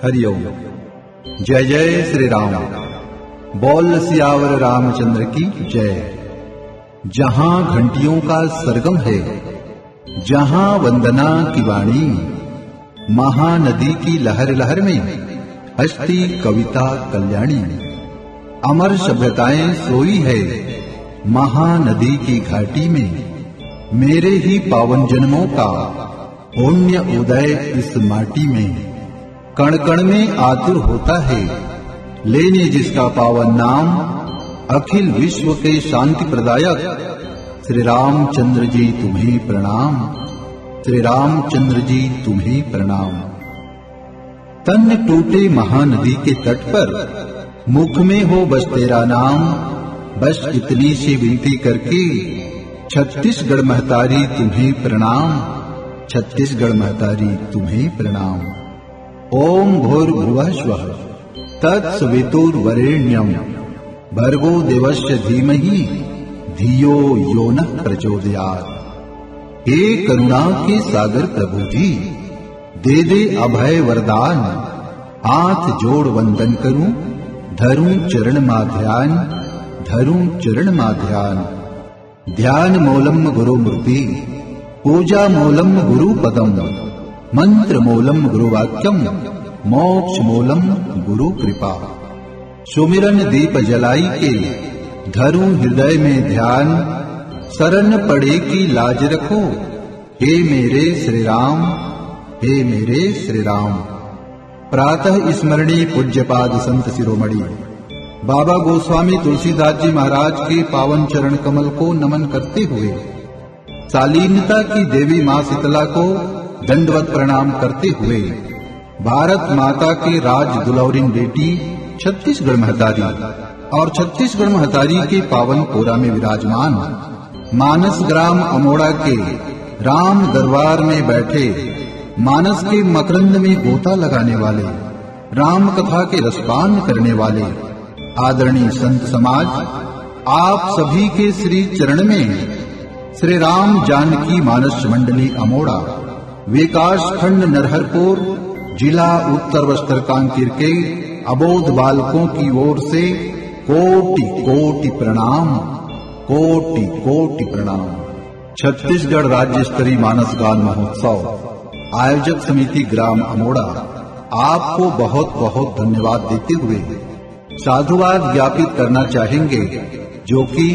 हरिओम। जय जय श्री राम। बोल सियावर रामचंद्र की जय। जहां घंटियों का सरगम है, जहां वंदना की वाणी, महानदी की लहर लहर में हस्ती कविता कल्याणी। अमर सभ्यताएं सोई है महानदी की घाटी में, मेरे ही पावन जन्मों का पुण्य उदय इस माटी में। कण कण में आतुर होता है लेने जिसका पावन नाम, अखिल विश्व के शांति प्रदायक श्री रामचंद्र जी तुम्हें प्रणाम। श्री रामचंद्र जी तुम्हें प्रणाम। तन टूटे महानदी के तट पर मुख में हो बस तेरा नाम, बस इतनी सी विनती करके छत्तीसगढ़ महतारी तुम्हें प्रणाम। छत्तीसगढ़ महतारी तुम्हें प्रणाम। ओम भूर्भुवः स्वः तत्सवितुर्वरेण्यं भर्गो देवस्य धीमहि धियो यो नः प्रचोदयात्। हे करुणा के सागर प्रभु जी, दे दे अभय वरदान। हाथ जोड़ वंदन करूं, धरूं चरण माध्यान, धरूं चरण माध्यान। ध्यान मूलम गुरु मूर्ति, पूजा मूलम गुरु पदम, मंत्र मूलम गुरु वाक्यम, मोक्ष मूलम गुरु कृपा। सुमिरन दीप जलाई के धरूं हृदय में ध्यान, शरण पड़े की लाज रखो हे मेरे श्री राम, हे मेरे श्री राम। प्रातः स्मरणी पूज्यपाद संत शिरोमणि बाबा गोस्वामी तुलसीदास जी महाराज के पावन चरण कमल को नमन करते हुए, शालीनता की देवी मां शीतला को दंडवत प्रणाम करते हुए, भारत माता के राज दुलौरिन बेटी छत्तीसगढ़ महतारी और छत्तीसगढ़ महतारी के पावन कोरा में विराजमान मानस ग्राम अमोड़ा के राम दरबार में बैठे, मानस के मकरंद में गोता लगाने वाले, राम कथा के रसपान करने वाले आदरणीय संत समाज, आप सभी के श्री चरण में श्री राम जानकी मानस मंडली अमोड़ा, विकास खंड नरहरपुर, जिला उत्तर बस्तर कांकेर के अबोध बालकों की ओर से कोटि कोटि प्रणाम, कोटि कोटि प्रणाम। छत्तीसगढ़ राज्य स्तरीय मानस गान महोत्सव आयोजक समिति ग्राम अमोड़ा आपको बहुत बहुत धन्यवाद देते हुए साधुवाद ज्ञापित करना चाहेंगे, जो कि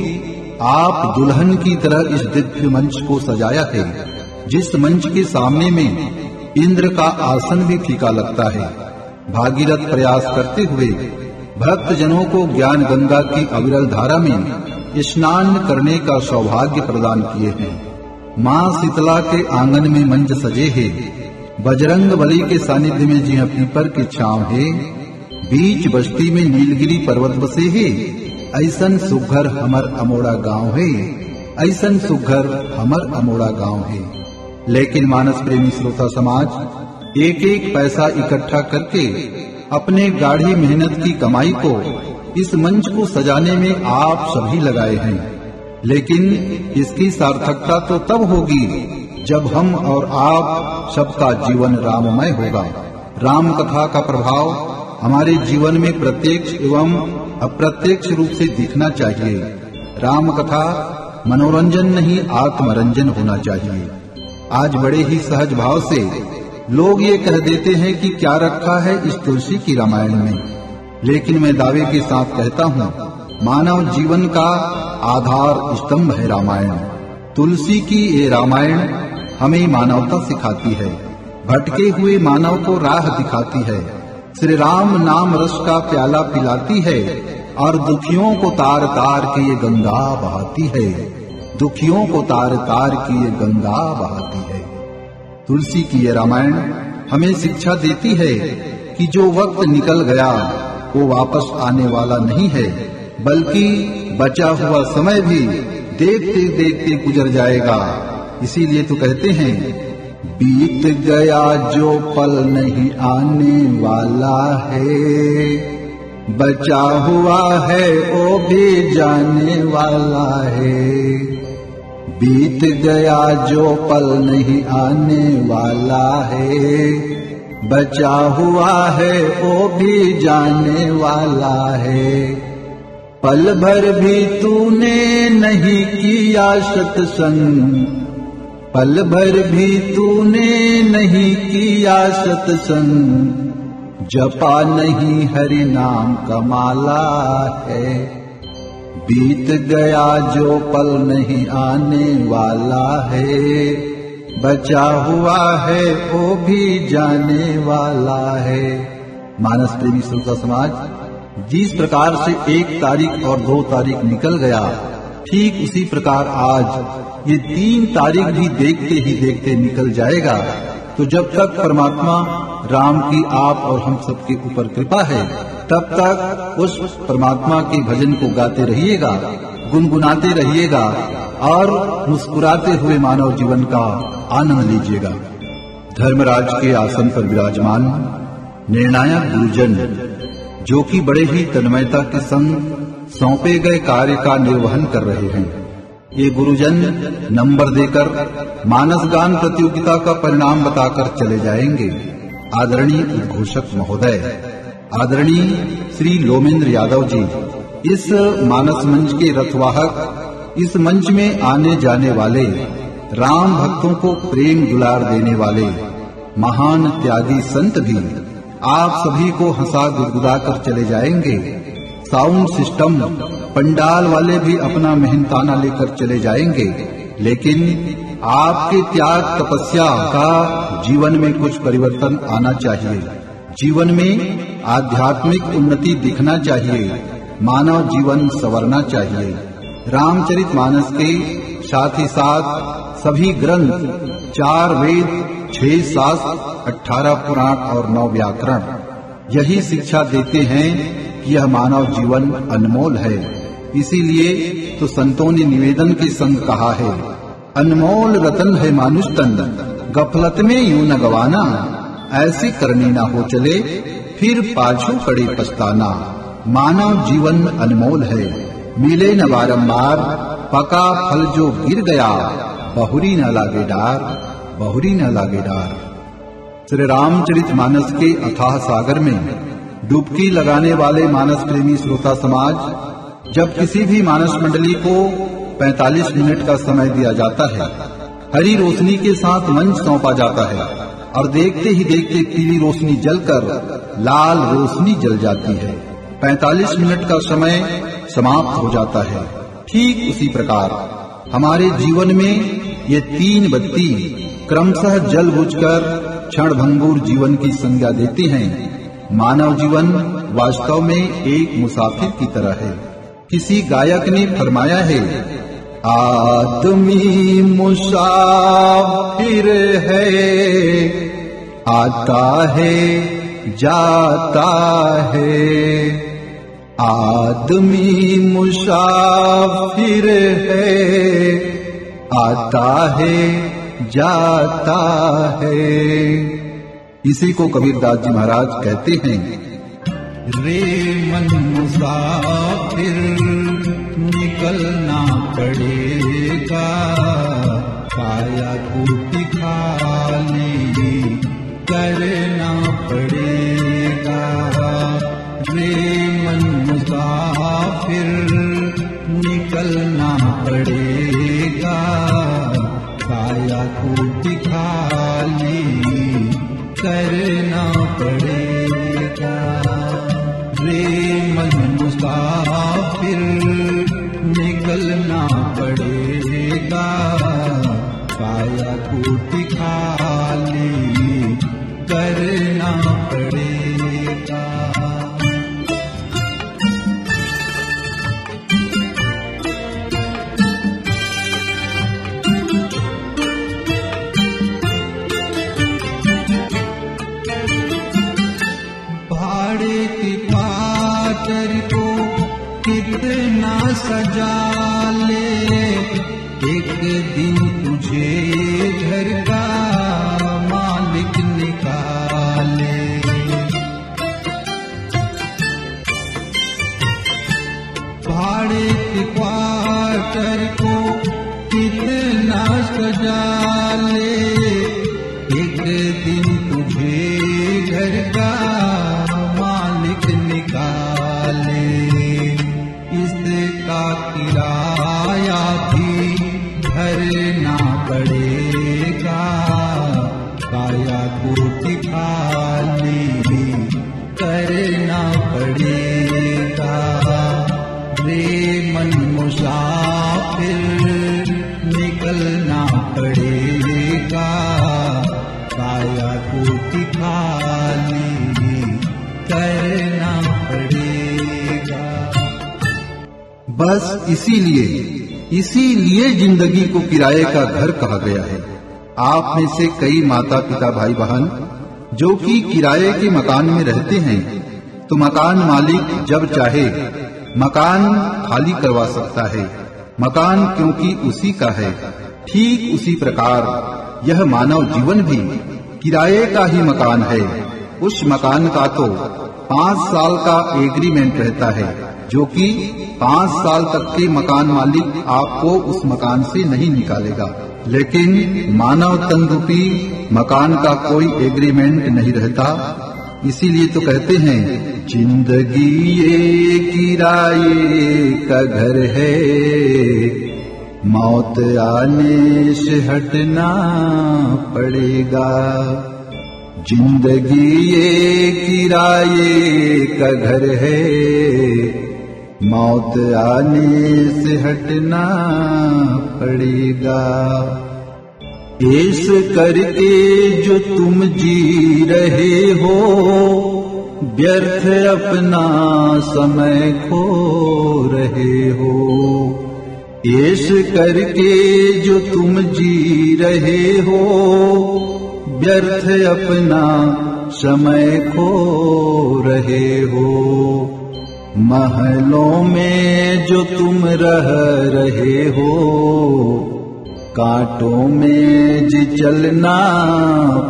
आप दुल्हन की तरह इस दिव्य मंच को सजाया है, जिस मंच के सामने में इंद्र का आसन भी फीका लगता है। भागीरथ प्रयास करते हुए भक्त जनों को ज्ञान गंगा की अविरल धारा में स्नान करने का सौभाग्य प्रदान किए हैं। मां शीतला के आंगन में मंच सजे है, बजरंग बली के सानिध्य में जी पीपर की छांव है, बीच बस्ती में नीलगिरी पर्वत बसे है, ऐसन सुघर हमर अमोड़ा गांव है, ऐसन सुघर हमर अमोड़ा गांव है। लेकिन मानस प्रेमी श्रोता समाज एक एक पैसा इकट्ठा करके अपने गाढ़ी मेहनत की कमाई को इस मंच को सजाने में आप सभी लगाए हैं। लेकिन इसकी सार्थकता तो तब होगी जब हम और आप सबका जीवन राममय होगा। राम कथा का प्रभाव हमारे जीवन में प्रत्यक्ष एवं अप्रत्यक्ष रूप से दिखना चाहिए। राम कथा मनोरंजन नहीं आत्मरंजन होना चाहिए। आज बड़े ही सहज भाव से लोग ये कह देते हैं कि क्या रखा है इस तुलसी की रामायण में, लेकिन मैं दावे के साथ कहता हूँ, मानव जीवन का आधार स्तंभ है रामायण। तुलसी की ये रामायण हमें मानवता सिखाती है, भटके हुए मानव को राह दिखाती है, श्री राम नाम रस का प्याला पिलाती है और दुखियों को तार तार के ये गंगा बहाती है, दुखियों को तार तार की ये गंगा बहाती है। तुलसी की ये रामायण हमें शिक्षा देती है कि जो वक्त निकल गया वो वापस आने वाला नहीं है, बल्कि बचा हुआ समय भी देखते देखते गुजर जाएगा। इसीलिए तो कहते हैं, बीत गया जो पल नहीं आने वाला है, बचा हुआ है वो भी जाने वाला है। बीत गया जो पल नहीं आने वाला है, बचा हुआ है वो भी जाने वाला है। पल भर भी तूने नहीं किया सत्संग, पल भर भी तूने नहीं किया सत्संग, जपा नहीं हरि नाम का माला है। बीत गया जो पल नहीं आने वाला है, बचा हुआ है वो भी जाने वाला है। मानस प्रेमी श्रोता समाज, जिस प्रकार से 1 तारीख और 2 तारीख निकल गया, ठीक उसी प्रकार आज ये 3 तारीख भी देखते ही देखते निकल जाएगा। तो जब तक परमात्मा राम की आप और हम सबके ऊपर कृपा है, तब तक उस परमात्मा के भजन को गाते रहिएगा, गुनगुनाते रहिएगा और मुस्कुराते हुए मानव जीवन का आनंद लीजिएगा। धर्मराज के आसन पर विराजमान निर्णायक गुरुजन, जो कि बड़े ही तन्मयता के संग सौंपे गए कार्य का निर्वहन कर रहे हैं, ये गुरुजन नंबर देकर मानस गान प्रतियोगिता का परिणाम बताकर चले जाएंगे। आदरणीय उद्घोषक महोदय, आदरणीय श्री लोमेंद्र यादव जी, इस मानस मंच के रथवाहक, इस मंच में आने जाने वाले, राम भक्तों को प्रेम दुलार देने वाले महान त्यागी संत भी आप सभी को हंसा गुदगुदा कर चले जाएंगे। साउंड सिस्टम, पंडाल वाले भी अपना मेहनताना लेकर चले जाएंगे, लेकिन आपके त्याग तपस्या का जीवन में कुछ परिवर्तन आना चाहिए। जीवन में आध्यात्मिक उन्नति दिखना चाहिए, मानव जीवन संवरना चाहिए। रामचरितमानस के साथ ही साथ सभी ग्रंथ, 4 वेद, 6 शास्त्र, 18 पुराण और 9 व्याकरण यही शिक्षा देते हैं कि यह मानव जीवन अनमोल है। इसीलिए तो संतों ने निवेदन के संग कहा है, अनमोल रतन है मानुष तन, गफलत में यूं न गवाना, ऐसी करनी ना हो चले फिर पाछू पड़े पछताना। मानव जीवन अनमोल है, मिले न बारंबार, पका फल जो गिर गया, बहुरी न लागे डार, बहुरी न लागे डार। श्री रामचरितमानस के अथाह सागर में डुबकी लगाने वाले मानस प्रेमी श्रोता समाज, जब किसी भी मानस मंडली को 45 मिनट का समय दिया जाता है, हरी रोशनी के साथ मंच सौंपा जाता है और देखते ही देखते पीली रोशनी जलकर लाल रोशनी जल जाती है। 45 मिनट का समय समाप्त हो जाता है। ठीक उसी प्रकार हमारे जीवन में ये 3 बत्ती क्रमशः जल बुझकर क्षण भंगुर जीवन की संज्ञा देती हैं। मानव जीवन वास्तव में एक मुसाफिर की तरह है। किसी गायक ने फरमाया है, आदमी मुसाफिर है, आता है जाता है। आदमी मुसाफिर है, आता है जाता है। इसी को कबीरदास जी महाराज कहते हैं, रे मन मुसाफिर निकलना पड़ेगा, काया कूटी खाली करना पड़ेगा। रे मन मुसाफिर निकलना पड़ेगा, काया कूटी खाली करना पड़ेगा। रे मन मुसाफिर निकलना पड़ेगा, काया कूटी खाली करना पड़ेगा। भाड़े की पातर को कितना सजा ले, एक दिन तुझे घर का मालिक निकाले। भाड़े की पातर को कितना रहेगा मालिक निकाले, इसका किराया भी भरना पड़ेगा, काया कोटि खाली करना पड़ेगा। रे मन मुसाफिर निकलना पड़ेगा, काया कोटि खाली करना पड़ेगा। बस इसीलिए जिंदगी को किराए का घर कहा गया है। आप में से कई माता पिता भाई बहन जो कि किराए के मकान में रहते हैं, तो मकान मालिक जब चाहे मकान खाली करवा सकता है, मकान क्योंकि उसी का है। ठीक उसी प्रकार यह मानव जीवन भी किराए का ही मकान है। उस मकान का तो 5 साल का एग्रीमेंट रहता है, जो कि 5 साल तक के मकान मालिक आपको उस मकान से नहीं निकालेगा। लेकिन मानव तन रूपी मकान का कोई एग्रीमेंट नहीं रहता। इसीलिए तो कहते हैं, जिंदगी ये किराए का घर है, मौत आने से हटना पड़ेगा। जिंदगी ये किराए का घर है, मौत आने से हटना पड़ेगा। ऐस करके जो तुम जी रहे हो, व्यर्थ अपना समय खो रहे हो। ऐस करके जो तुम जी रहे हो, व्यर्थ अपना समय खो रहे हो। महलों में जो तुम रह रहे हो, कांटों में जी चलना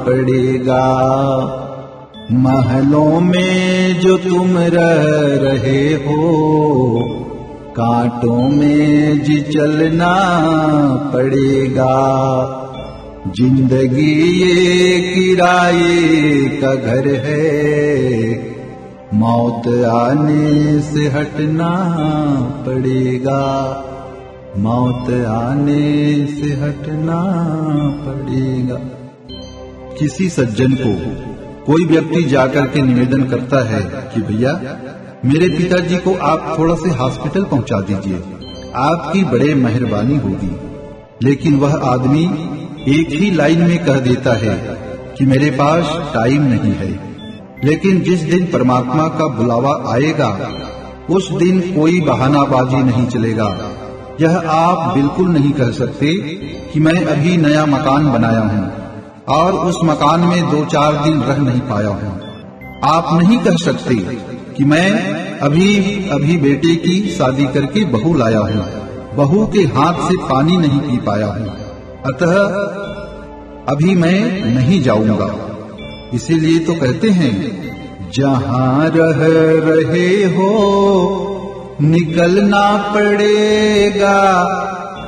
पड़ेगा। महलों में जो तुम रह रहे हो, कांटों में जी चलना पड़ेगा। जिंदगी ये किराए का घर है, मौत आने से हटना पड़ेगा। मौत आने से हटना पड़ेगा। किसी सज्जन को कोई व्यक्ति जाकर के निवेदन करता है कि भैया मेरे पिताजी को आप थोड़ा से हॉस्पिटल पहुंचा दीजिए, आपकी बड़े मेहरबानी होगी। लेकिन वह आदमी एक ही लाइन में कह देता है कि मेरे पास टाइम नहीं है। लेकिन जिस दिन परमात्मा का बुलावा आएगा, उस दिन कोई बहानाबाजी नहीं चलेगा। यह आप बिल्कुल नहीं कह सकते कि मैं अभी नया मकान बनाया हूँ और उस मकान में 2-4 दिन रह नहीं पाया हूँ। आप नहीं कह सकते कि मैं अभी बेटे की शादी करके बहू लाया हूँ, बहू के हाथ से पानी नहीं पी पाया हूँ, अतः अभी मैं नहीं जाऊंगा। इसीलिए तो कहते हैं, जहाँ रह रहे हो निकलना पड़ेगा,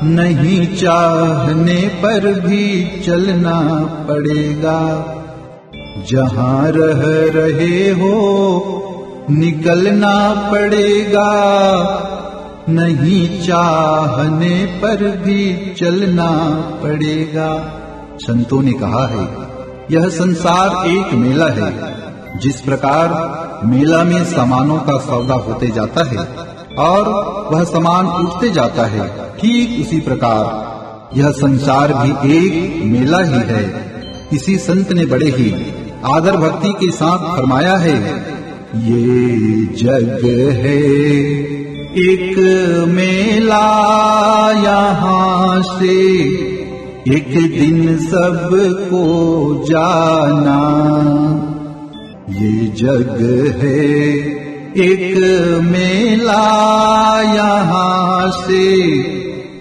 नहीं चाहने पर भी चलना पड़ेगा। जहाँ रह रहे हो निकलना पड़ेगा, नहीं चाहने पर भी चलना पड़ेगा। संतों ने कहा है, यह संसार एक मेला है। जिस प्रकार मेला में सामानों का सौदा होते जाता है और वह सामान उठते जाता है, ठीक उसी प्रकार यह संसार भी एक मेला ही है। किसी संत ने बड़े ही आदर भक्ति के साथ फरमाया है, ये जग है एक मेला, यहाँ से एक दिन सबको जाना। ये जग है एक मेला, यहाँ से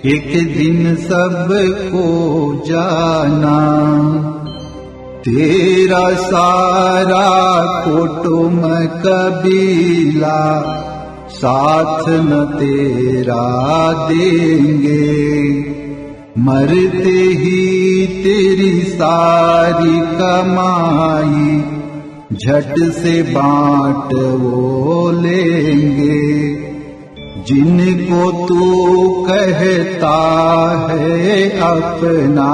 एक दिन सबको जाना। तेरा सारा कुटुंब कबीला साथ न तेरा देंगे, मरते ही तेरी सारी कमाई झट से बांट वो लेंगे। जिनको तू कहता है अपना,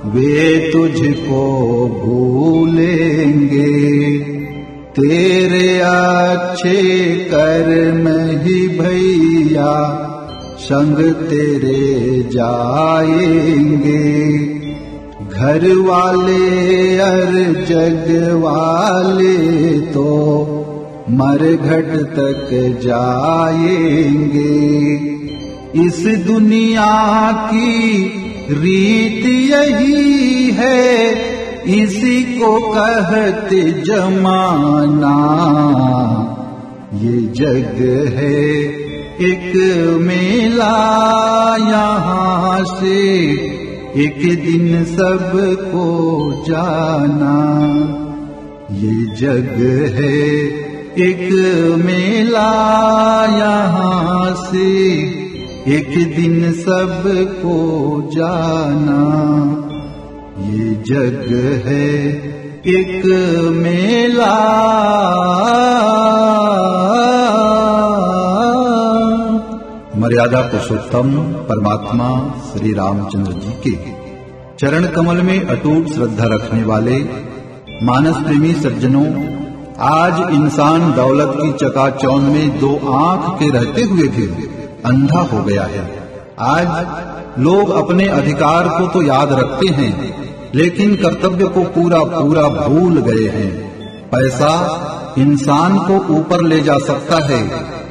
वे तुझको भूलेंगे। तेरे अच्छे कर्म ही भैया संग तेरे जाएंगे। घर वाले और जग वाले तो मरघट तक जाएंगे। इस दुनिया की रीत यही है, इसी को कहते जमाना। ये जग है एक मेला, यहाँ से एक दिन सबको जाना। ये जग है एक मेला, यहाँ से एक दिन सबको जाना। ये जग है एक मेला। मर्यादा पुरुषोत्तम परमात्मा श्री रामचंद्र जी के चरण कमल में अटूट श्रद्धा रखने वाले मानस प्रेमी सज्जनों, आज इंसान दौलत की चकाचौंध में दो आंख के रहते हुए भी अंधा हो गया है। आज लोग अपने अधिकार को तो याद रखते हैं, लेकिन कर्तव्य को पूरा पूरा भूल गए हैं। पैसा इंसान को ऊपर ले जा सकता है,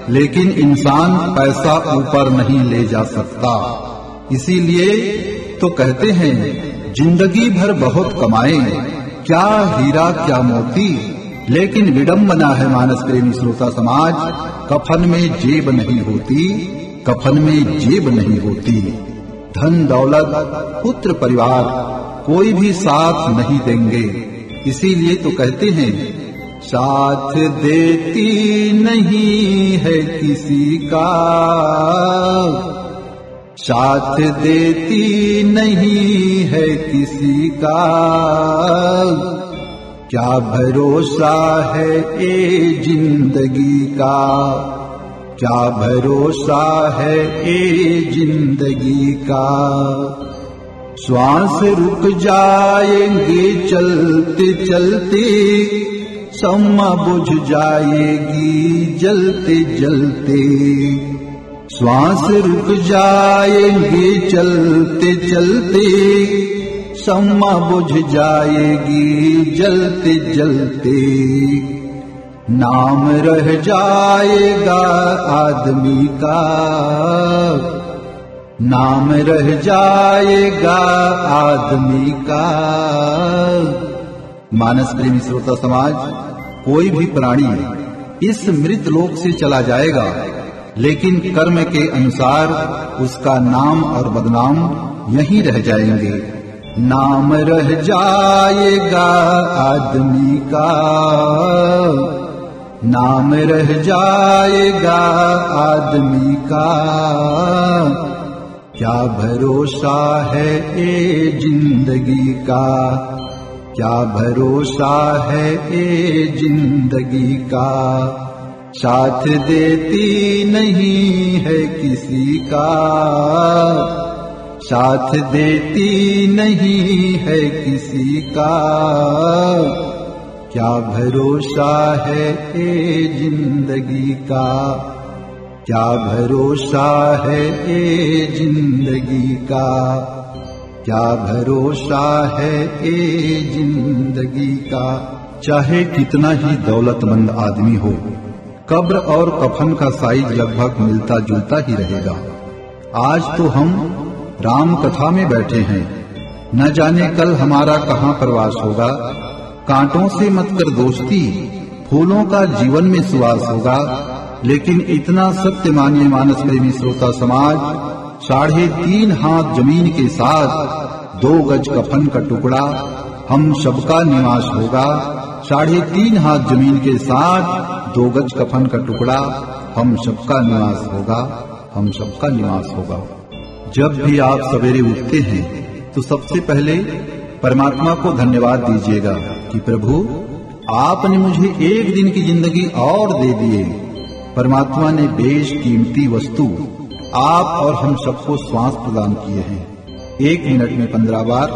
लेकिन इंसान पैसा ऊपर नहीं ले जा सकता। इसीलिए तो कहते हैं, जिंदगी भर बहुत कमाए, क्या हीरा क्या मोती, लेकिन विडंबना है मानस प्रेमी श्रोता समाज, कफन में जेब नहीं होती, कफन में जेब नहीं होती। धन दौलत पुत्र परिवार कोई भी साथ नहीं देंगे। इसीलिए तो कहते हैं, साथ देती नहीं है किसी का, साथ देती नहीं है किसी का। क्या भरोसा है ए जिंदगी का, क्या भरोसा है ए जिंदगी का। श्वास रुक जाएंगे चलते चलते, सम्मा बुझ जाएगी जलते जलते। श्वास रुक जाएंगे चलते चलते, सम्मा बुझ जाएगी जलते जलते। नाम रह जाएगा आदमी का, नाम रह जाएगा आदमी का। मानस प्रेमी श्रोता समाज, कोई भी प्राणी इस मृत लोक से चला जाएगा, लेकिन कर्म के अनुसार उसका नाम और बदनाम यहीं रह जाएंगे। नाम रह जाएगा आदमी का, नाम रह जाएगा आदमी का। क्या भरोसा है ए जिंदगी का, क्या भरोसा है ए जिंदगी का। साथ देती नहीं है किसी का, साथ देती नहीं है किसी का। क्या भरोसा है ए जिंदगी का, क्या भरोसा है ए जिंदगी का। क्या भरोसा है ए जिंदगी का। चाहे कितना ही दौलतमंद आदमी हो, कब्र और कफन का साइज लगभग मिलता जुलता ही रहेगा। आज तो हम राम कथा में बैठे हैं, न जाने कल हमारा कहाँ प्रवास होगा। कांटों से मत कर दोस्ती, फूलों का जीवन में सुवास होगा। लेकिन इतना सत्य मानिए मानस प्रेमी श्रोता समाज, 3.5 हाथ जमीन के साथ 2 गज कफन का टुकड़ा हम सबका निवास होगा। 3.5 हाथ जमीन के साथ 2 गज कफन का टुकड़ा हम सबका निवास होगा, हम सबका निवास होगा। जब भी आप सवेरे उठते हैं तो सबसे पहले परमात्मा को धन्यवाद दीजिएगा कि प्रभु आपने मुझे एक दिन की जिंदगी और दे दिए। परमात्मा ने बेशकीमती वस्तु आप और हम सबको श्वास प्रदान किए हैं। 1 मिनट में 15 बार,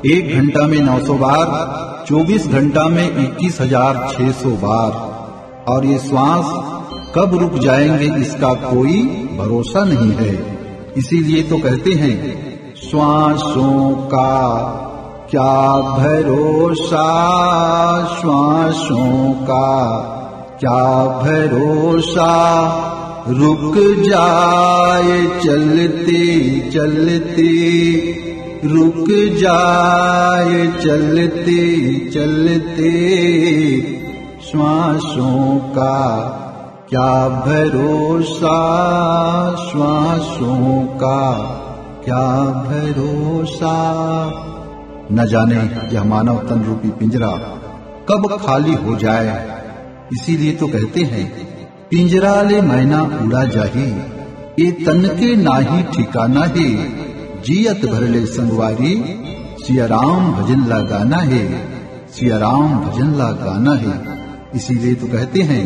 1 घंटा में 900 बार, 24 घंटा में 21,600 बार। और ये श्वास कब रुक जाएंगे इसका कोई भरोसा नहीं है। इसीलिए तो कहते हैं श्वासों का क्या भरोसा, श्वासों का क्या भरोसा, रुक जाए चलते चलते, रुक जाए चलते चलते, श्वासों का क्या भरोसा, श्वासों का क्या भरोसा। न जाने यह मानव तन रूपी पिंजरा कब खाली हो जाए। इसीलिए तो कहते हैं पिंजरा ले मैना उड़ा जाही, ये तन के नाही ठिकाना है, जियत भरले संगवारी, सिया राम भजन ला गाना है, सिया राम भजन ला गाना है। इसीलिए तो कहते हैं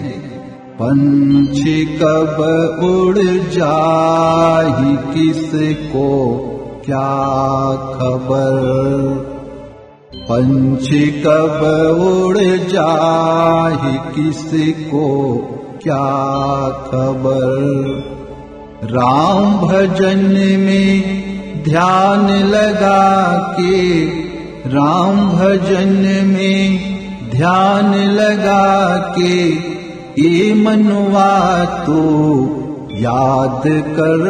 पंछी कब उड़ जाही किसको क्या खबर, पंछी कब उड़ जाही किसको क्या खबर। राम भजन में ध्यान लगा के, राम भजन में ध्यान लगा के, ये मनवा तो याद कर,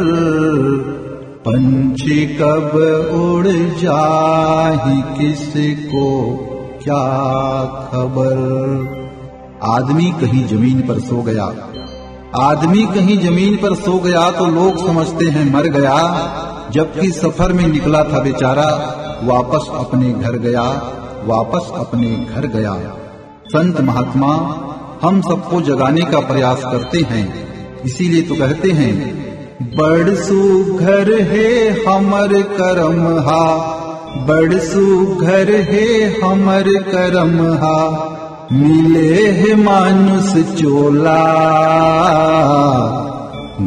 पंछी कब उड़ जाही किसको क्या खबर। आदमी कहीं जमीन पर सो गया, आदमी कहीं जमीन पर सो गया तो लोग समझते हैं मर गया, जबकि सफर में निकला था बेचारा, वापस अपने घर गया, वापस अपने घर गया। संत महात्मा हम सबको जगाने का प्रयास करते हैं। इसीलिए तो कहते हैं बड़ सुघर है हमर करम हा, बड़ सुघर है हमर करम हा, मिले है मानुष चोला,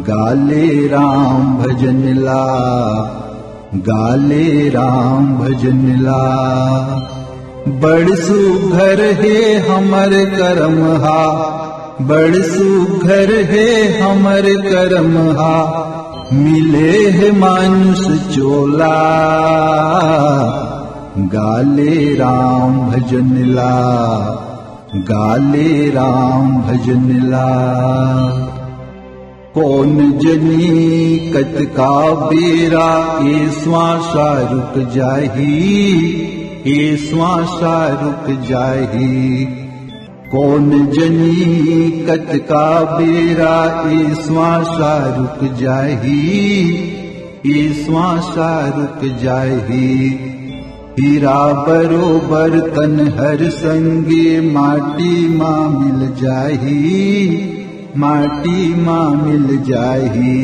गाले राम भजन ला, गाले राम भजन ला। बड़ सुघर है हमर करम हा, बड़ सुघर है हमर करम हा, मिले है मानुष चोला, गाले राम भजन ला, गाले राम भजन ला। कौन जनी कत का बेरा, ए श्वासा रुक जाही, ए श्वासा रुक जाही। कौन जनी कत का बेरा, ए श्वासा रुक जाही, ए श्वासा रुक जाही। हीरा बरोबर तन हर संगे, माटी माँ मिल जाही, माटी माँ मिल जाही।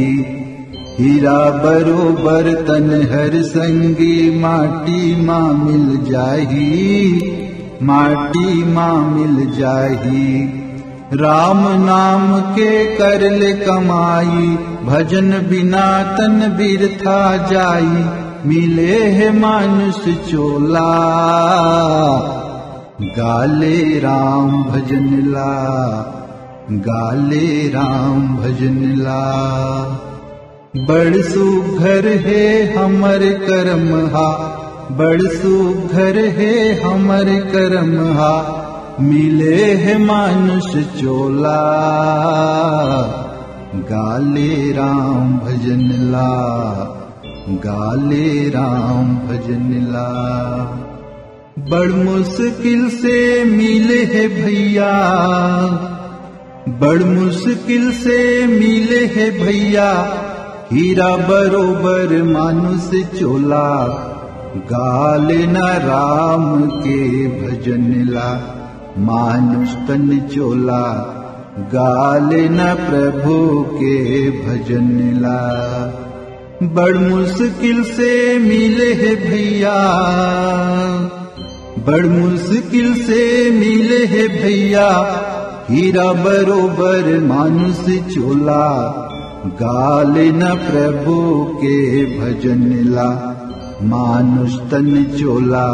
हीरा बरोबर तन हर संगे, माटी माँ मिल जाही, माटी माँ मिल जाही। राम नाम के कर ले कमाई, भजन बिना तन बिरथा जाई, मिले है मानुष चोला, गाले राम भजन ला, गाले राम भजन ला। बड़ सुघर है हमर करम हा, बड़ सुघर है हमर करम हा, मिले है मानुष चोला, गाले राम भजन ला, गाले राम भजन ला। बड़ मुश्किल से मिले है भैया, बड़ मुश्किल से मिले है भैया, हीरा बरोबर मानुष चोला, गाले न राम के भजन ला, मानुष तन चोला, गाले न प्रभु के भजन ला। बड़ मुश्किल से मिले है भैया, बड़ मुश्किल से मिले है भैया, हीरा बरोबर मानुष चोला, गाले न प्रभु के भजन ला, मानुष तन चोला,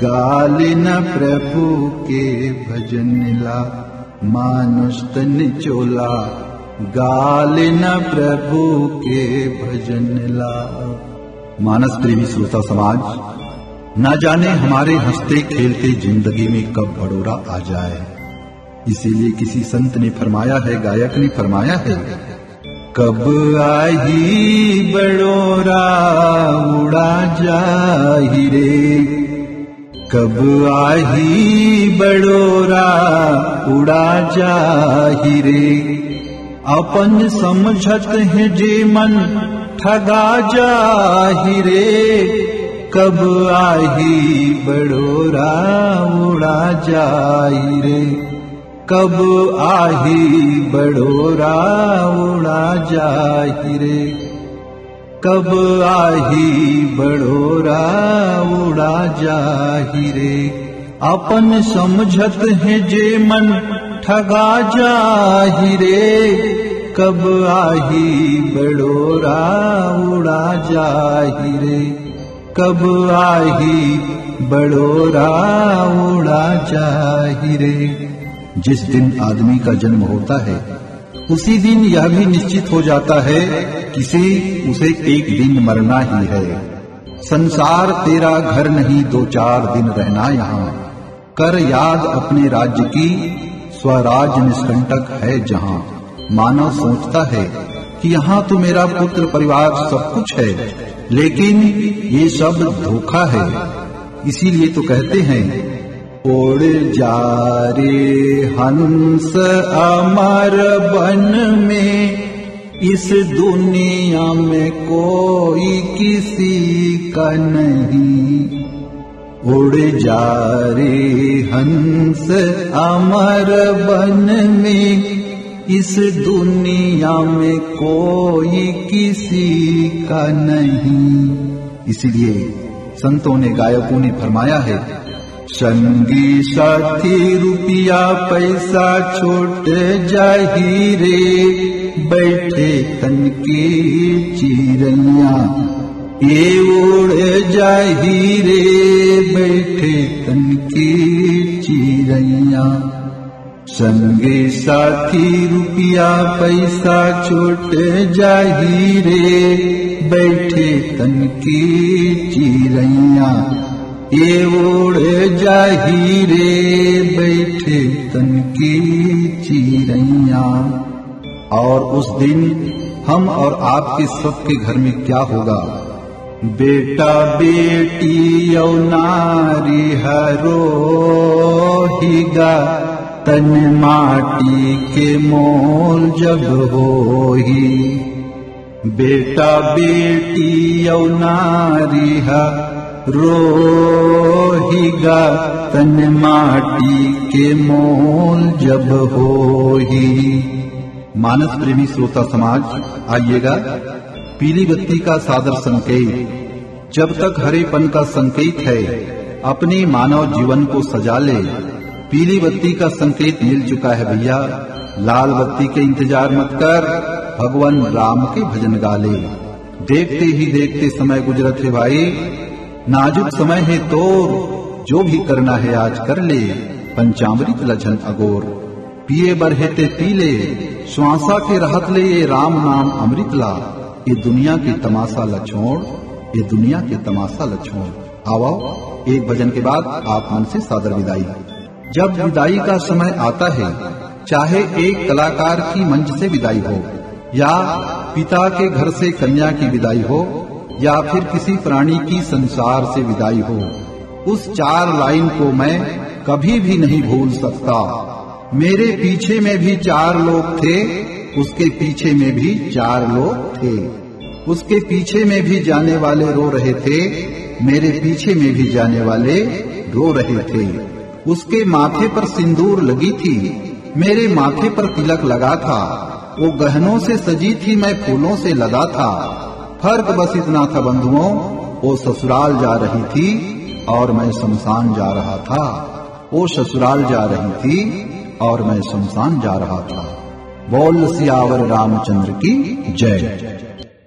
गाले न प्रभु के भजन ला, मानुष तन चोला, गाले न प्रभु के भजन ला। मानस प्रेमी श्रोता समाज, न जाने हमारे हंसते खेलते जिंदगी में कब बड़ोरा आ जाए, इसीलिए किसी संत ने फरमाया है, गायक ने फरमाया है, कब आही बड़ोरा उड़ा जाही रे, कब आही बड़ोरा उड़ा जाही रे, अपन समझत है जे मन ठगा जाही रे, कब आही बड़ोरा उड़ा जाही रे, कब आही बड़ोरा उड़ा जाही रे, कब आही बड़ोरा उड़ा जाही रे, अपन समझत है जे मन ठगा जाही रे, कब आही बड़ोरा उड़ा जाही रे, कब आही बड़ोरा उड़ा जाही रे। जिस दिन आदमी का जन्म होता है उसी दिन यह भी निश्चित हो जाता है कि उसे एक दिन मरना ही है। संसार तेरा घर नहीं, 2-4 दिन रहना यहाँ, कर याद अपने राज्य की, स्वराज निष्कंटक है जहाँ। मानव सोचता है कि यहाँ तो मेरा पुत्र परिवार सब कुछ है, लेकिन ये सब धोखा है। इसीलिए तो कहते हैं, उड़ जा रे हंस अमर वन में, इस दुनिया में कोई किसी का नहीं। उड़ जा रे हंस अमर वन में, इस दुनिया में कोई किसी का नहीं। इसलिए संतों ने, गायकों ने फरमाया है, संगी साथी रुपया पैसा छोट जाही रे, बैठे तन की चिड़ैया ये उड़ जाही रे, बैठे तन की चिड़ैया। संगी साथी रुपया पैसा छोट जाही रे, बैठे तन की चिड़ैया ये उड़ जाही रे, बैठे तन की चिड़ैया। और उस दिन हम और आपके सबके घर में क्या होगा? बेटा बेटी और नारी हरो हिगा, तन माटी के मोल जब होही। बेटा बेटी और नारी रोहिगा, तन माटी के मोल जब होही। मानस प्रेमी श्रोता समाज, आइएगा, पीली बत्ती का सादर संकेत जब तक हरेपन का संकेत है, अपने मानव जीवन को सजा ले। पीली बत्ती का संकेत मिल चुका है भैया, लाल बत्ती के इंतजार मत कर, भगवान राम के भजन गा ले। देखते ही देखते समय गुजरत है भाई, नाजुक समय है तो जो भी करना है आज कर ले। पंचामृत लछन अगोर, पिए बरहेते पी ले, श्वासा के रहत ले ये राम नाम अमृत ला। ये दुनिया की तमाशा ल छोड़, ये दुनिया के तमाशा ल छोड़। आओ, एक भजन के बाद आप मन से सादर विदाई। जब विदाई का समय आता है, चाहे एक कलाकार की मंच से विदाई हो, या पिता के घर से कन्या की विदाई हो, या फिर किसी प्राणी की संसार से विदाई हो, उस 4 लाइन को मैं कभी भी नहीं भूल सकता। मेरे पीछे में भी 4 लोग थे, उसके पीछे में भी 4 लोग थे। उसके पीछे में भी जाने वाले रो रहे थे, मेरे पीछे में भी जाने वाले रो रहे थे। उसके माथे पर सिंदूर लगी थी, मेरे माथे पर तिलक लगा था। वो गहनों से सजी थी, मैं फूलों से लदा था। फर्क बस इतना था बंधुओं, वो ससुराल जा रही थी और मैं शमशान जा रहा था। वो ससुराल जा रही थी और मैं शमशान जा रहा था। बोल सियावर रामचंद्र की जय।